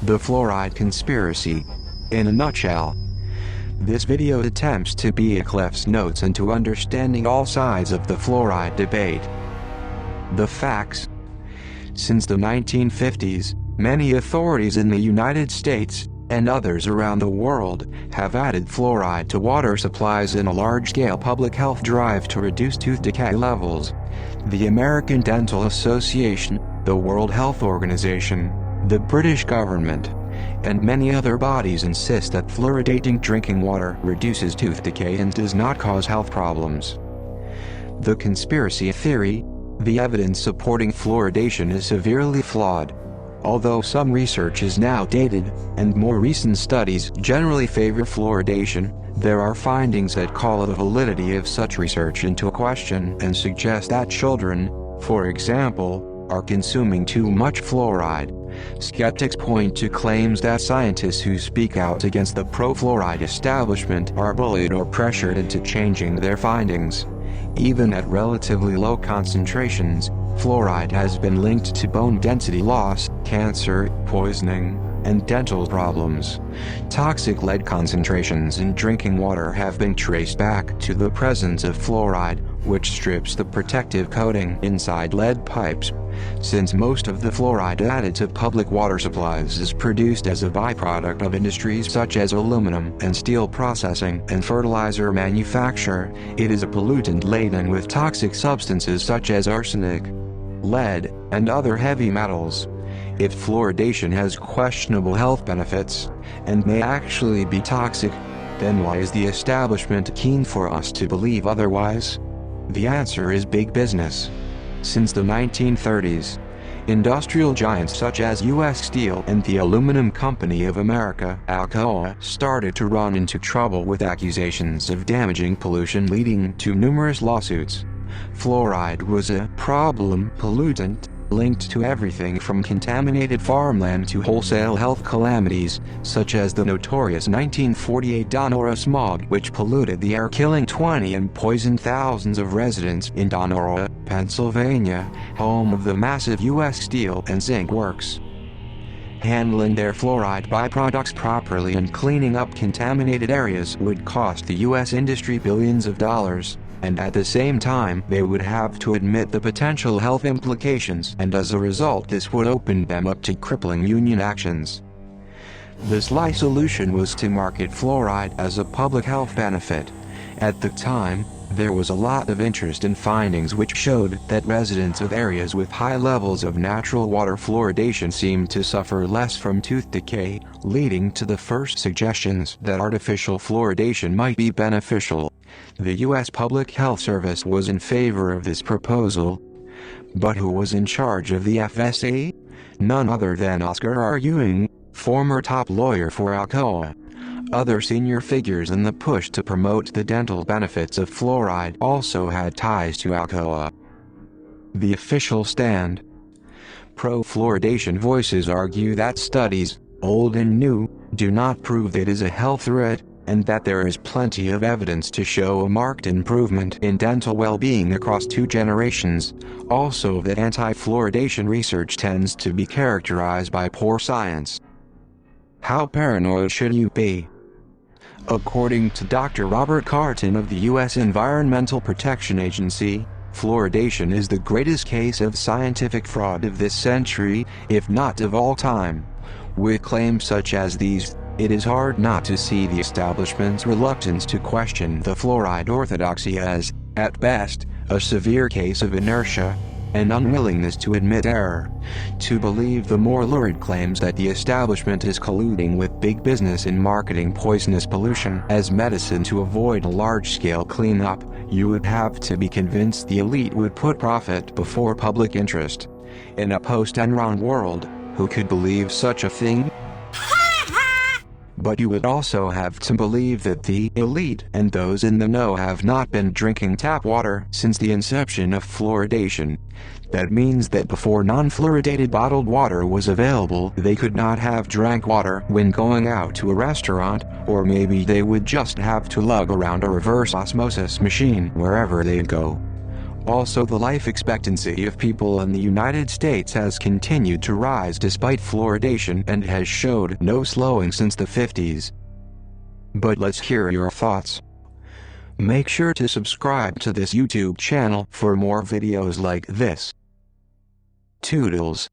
The fluoride conspiracy. In a nutshell. This video attempts to be a Cliff's Notes into understanding all sides of the fluoride debate. The facts. Since the 1950s, many authorities in the United States, and others around the world, have added fluoride to water supplies in a large-scale public health drive to reduce tooth decay levels. The American Dental Association, the World Health Organization, the British government, and many other bodies insist that fluoridating drinking water reduces tooth decay and does not cause health problems. The conspiracy theory. The evidence supporting fluoridation is severely flawed. Although some research is now dated, and more recent studies generally favor fluoridation, there are findings that call the validity of such research into question and suggest that children, for example, are consuming too much fluoride. Skeptics point to claims that scientists who speak out against the pro-fluoride establishment are bullied or pressured into changing their findings. Even at relatively low concentrations, fluoride has been linked to bone density loss, cancer, poisoning, and dental problems. Toxic lead concentrations in drinking water have been traced back to the presence of fluoride, which strips the protective coating inside lead pipes. Since most of the fluoride added to public water supplies is produced as a byproduct of industries such as aluminum and steel processing and fertilizer manufacture, it is a pollutant laden with toxic substances such as arsenic, lead, and other heavy metals. If fluoridation has questionable health benefits, and may actually be toxic, then why is the establishment keen for us to believe otherwise? The answer is big business. Since the 1930s, industrial giants such as U.S. Steel and the Aluminum Company of America, Alcoa, started to run into trouble with accusations of damaging pollution leading to numerous lawsuits. Fluoride was a problem pollutant, linked to everything from contaminated farmland to wholesale health calamities, such as the notorious 1948 Donora smog, which polluted the air, killing 20 and poisoned thousands of residents in Donora, Pennsylvania, home of the massive U.S. steel and zinc works. Handling their fluoride byproducts properly and cleaning up contaminated areas would cost the U.S. industry billions of dollars. And at the same time they would have to admit the potential health implications, and as a result this would open them up to crippling union actions. The sly solution was to market fluoride as a public health benefit. At the time, there was a lot of interest in findings which showed that residents of areas with high levels of natural water fluoridation seemed to suffer less from tooth decay, leading to the first suggestions that artificial fluoridation might be beneficial. The U.S. Public Health Service was in favor of this proposal. But who was in charge of the FSA? None other than Oscar R. Ewing, former top lawyer for Alcoa. Other senior figures in the push to promote the dental benefits of fluoride also had ties to Alcoa. The official stand. Pro-fluoridation voices argue that studies, old and new, do not prove it is a health threat, and that there is plenty of evidence to show a marked improvement in dental well-being across 2 generations. Also that anti-fluoridation research tends to be characterized by poor science. How paranoid should you be? According to Dr. Robert Carton of the U.S. Environmental Protection Agency, fluoridation is the greatest case of scientific fraud of this century, if not of all time. With claims such as these, it is hard not to see the establishment's reluctance to question the fluoride orthodoxy as, at best, a severe case of inertia, and unwillingness to admit error. To believe the more lurid claims that the establishment is colluding with big business in marketing poisonous pollution as medicine to avoid a large-scale cleanup, you would have to be convinced the elite would put profit before public interest. In a post-Enron world, who could believe such a thing? But you would also have to believe that the elite and those in the know have not been drinking tap water since the inception of fluoridation. That means that before non-fluoridated bottled water was available, they could not have drank water when going out to a restaurant, or maybe they would just have to lug around a reverse osmosis machine wherever they go. Also, the life expectancy of people in the United States has continued to rise despite fluoridation and has showed no slowing since the 50s. But let's hear your thoughts. Make sure to subscribe to this YouTube channel for more videos like this. Toodles.